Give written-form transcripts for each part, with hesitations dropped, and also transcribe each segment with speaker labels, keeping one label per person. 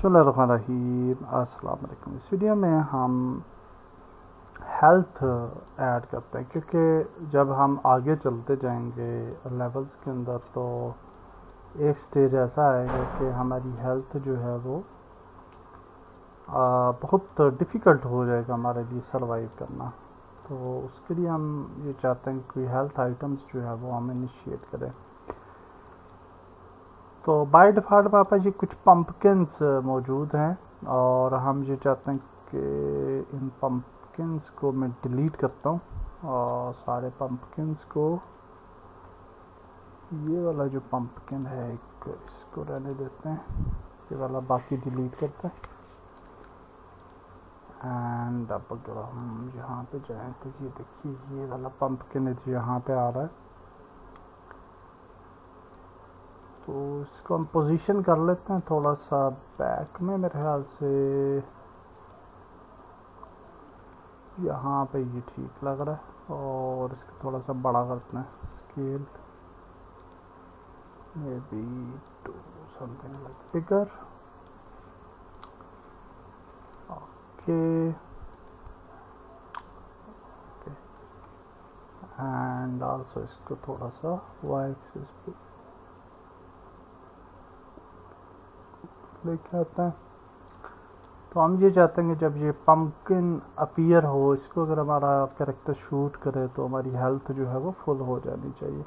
Speaker 1: बिस्मिल्लाहिर्रहमानिर्रहीम। अस्सलाम वालेकुम। इस वीडियो में हम हेल्थ ऐड करते हैं, क्योंकि जब हम आगे चलते जाएंगे लेवल्स के अंदर तो एक स्टेज ऐसा आएगा कि हमारी हेल्थ जो है वो बहुत डिफ़िकल्ट हो जाएगा हमारे लिए सर्वाइव करना। तो उसके लिए हम ये चाहते हैं कि हेल्थ आइटम्स जो है वो हम इनिशिएट करें। तो बाय डिफ़ॉल्ट हमारे पास ये कुछ पम्पकिन्स मौजूद हैं और हम ये चाहते हैं कि इन पम्पकिन्स को मैं डिलीट करता हूँ और सारे पम्पकिन्स को, ये वाला जो पम्पकिन है एक इसको रहने देते हैं, ये वाला बाकी डिलीट करते हैं। एंड अब अगर हम यहाँ पे जाएं तो ये देखिए ये वाला पम्पकिन यहाँ पे आ रहा है, तो इसको हम पोजीशन कर लेते हैं थोड़ा सा बैक में। मेरे ख्याल से यहाँ पे ये ठीक लग रहा है और इसको थोड़ा सा बड़ा करते हैं, scale maybe to something like bigger. Okay and also इसको थोड़ा सा वाई एक्सिस पे लेके आते हैं। तो हम ये चाहते हैं कि जब ये पम्पकिन अपीयर हो, इसको अगर हमारा कैरेक्टर शूट करे तो हमारी हेल्थ जो है वो फुल हो जानी चाहिए।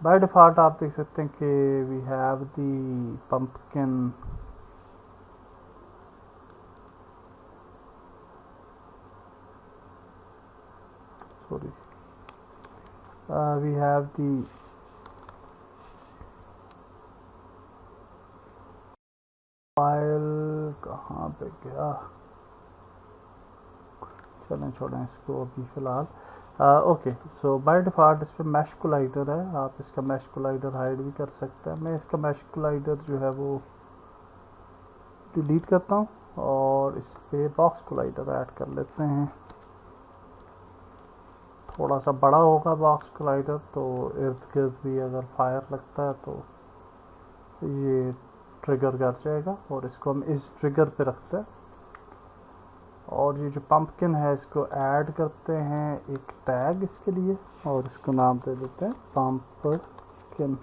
Speaker 1: बाय डिफ़ॉल्ट आप देख सकते हैं कि we have the pumpkin sorry we have the file कहाँ पे गया, चलें छोड़ें इसको अभी फ़िलहाल। ओके, सो बाय डिफ़ॉल्ट इस पर मैश कोलाइडर है, आप इसका मैश कोलाइडर हाइड भी कर सकते हैं। मैं इसका मैश कोलाइडर जो है वो डिलीट करता हूँ और इस पर बॉक्स कोलाइडर ऐड कर लेते हैं। थोड़ा सा बड़ा होगा बॉक्स कोलाइडर, तो इर्द गिर्द भी अगर फायर लगता है तो ये ट्रिगर कर जाएगा और इसको हम इस ट्रिगर पे रखते हैं। और ये जो पम्पकिन है इसको ऐड करते हैं एक टैग इसके लिए और इसको नाम दे देते हैं पम्पकिन।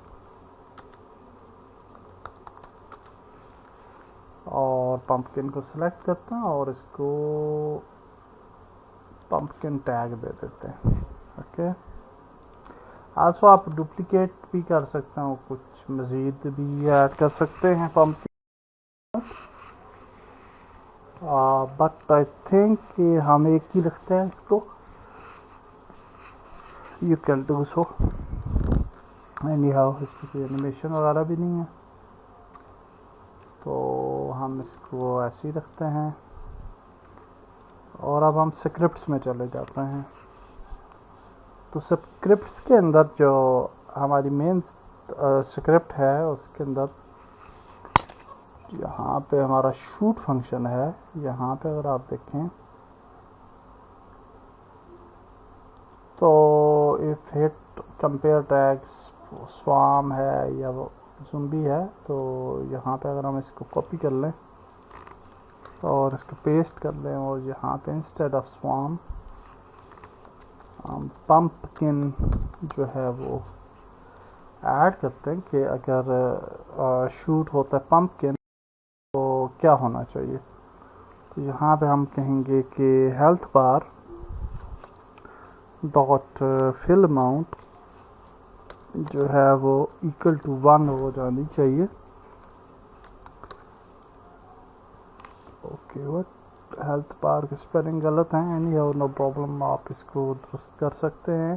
Speaker 1: और पम्पकिन को सिलेक्ट करते हैं और इसको पम्पकिन टैग दे देते हैं। ओके, आल्सो आप डुप्लीकेट भी कर सकते हैं, कुछ मज़ीद भी ऐड कर सकते हैं पम्पकिन, बट आई थिंक कि हम एक ही रखते हैं इसको। You can do so any how, इस पर कोई एनिमेशन वगैरह भी नहीं है, तो हम इसको ऐसे ही रखते हैं। और अब हम स्क्रिप्ट्स में चले जाते हैं। तो स्क्रिप्ट्स के अंदर जो हमारी मेन स्क्रिप्ट है उसके अंदर यहाँ पे हमारा शूट फंक्शन है। यहाँ पे अगर आप देखें तो इफ हिट कंपेयर टैग्स स्वाम है या वो ज़ुम्बी है, तो यहाँ पे अगर हम इसको कॉपी कर लें और इसको पेस्ट कर लें और यहाँ पे इंस्टेड ऑफ स्वाम हम पम्पकिन जो है वो ऐड करते हैं कि अगर शूट होता है पम्पकिन तो क्या होना चाहिए। तो यहाँ पे हम कहेंगे कि health bar dot fill amount जो है वो इक्वल टू 1 हो जानी चाहिए। ओके, वट हेल्थ बार की स्पेलिंग गलत है, एनी हाउ नो प्रॉब्लम, आप इसको दुरुस्त कर सकते हैं।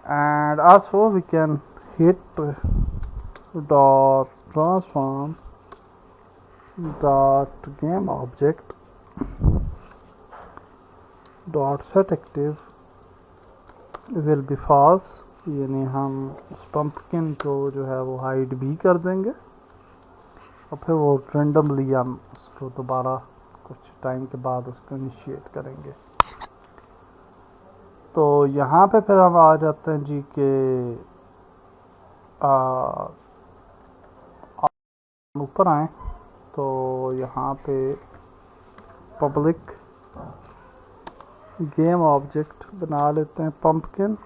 Speaker 1: And also we can hit dot transform dot game object dot set active will be false, यानी हम उस पम्पकिन को जो है वो हाइड भी कर देंगे और फिर वो रेंडमली हम उसको दोबारा कुछ टाइम के बाद उसको इनिशिएट करेंगे। तो यहाँ पे फिर हम आ जाते हैं जी के ऊपर आए तो यहाँ पे पब्लिक गेम ऑब्जेक्ट बना लेते हैं pumpkin.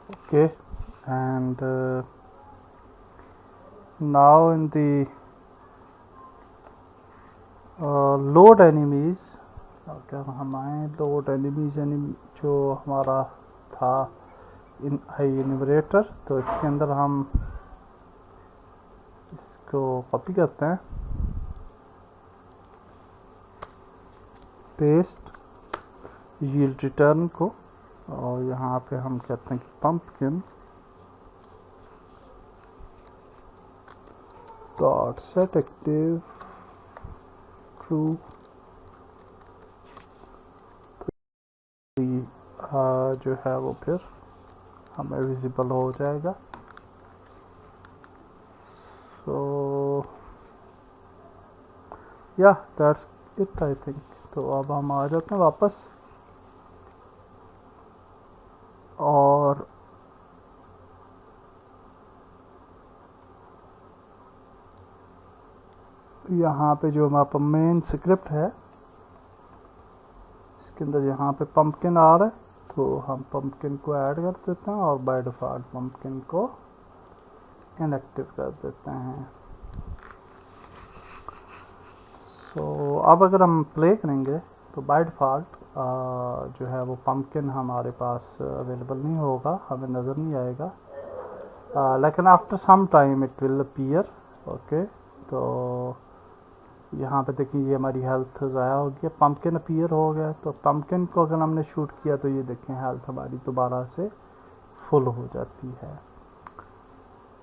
Speaker 1: Okay and now in the load enemies, अगर हम आए लोड एनिमीज जो हमारा था इन इन्यूमरेटर, तो इसके अंदर हम इसको कॉपी करते हैं, पेस्ट यील्ड रिटर्न को, और यहाँ पे हम कहते हैं कि pumpkin dot set active true, जो है वो फिर हमें विजिबल हो जाएगा। सो या दैट्स इट आई थिंक। तो अब हम आ जाते हैं वापस, और यहाँ पे जो हमारा मेन स्क्रिप्ट है इसके अंदर यहाँ पे पंपकिन आ रहा है, तो हम पंपकिन को ऐड कर देते हैं और बाय डिफ़ॉल्ट पंपकिन को इनएक्टिव कर देते हैं। सो अब अगर हम प्ले करेंगे तो बाय डिफ़ॉल्ट जो है वो पंपकिन हमारे पास अवेलेबल नहीं होगा, हमें नज़र नहीं आएगा, लेकिन after some time it will appear. Okay, तो यहाँ पे देखिए ये हमारी हेल्थ ज़ाया हो गया, पंपकिन अपीयर हो गया। तो पंपकिन को अगर हमने शूट किया तो ये देखें हेल्थ हमारी दोबारा से फुल हो जाती है।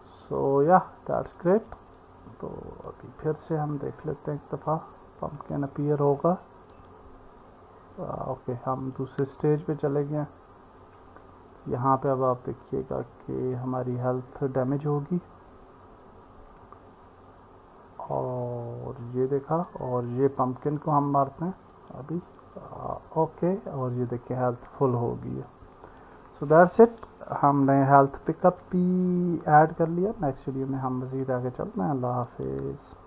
Speaker 1: सो या दैट्स ग्रेट। तो अभी फिर से हम देख लेते हैं एक दफ़ा, पंपकिन अपीयर होगा। ओके, हम दूसरे स्टेज पे चले गए। यहाँ पे अब आप देखिएगा कि हमारी हेल्थ डैमेज होगी, और ये देखा, और ये पंपकिन को हम मारते हैं अभी। ओके, और ये देखिए हेल्थ फुल हो गई है। सो दैट्स इट, हमने हेल्थ पिकअप भी ऐड कर लिया। नेक्स्ट वीडियो में हम मज़ीद आगे चलते हैं। अल्लाह हाफिज़।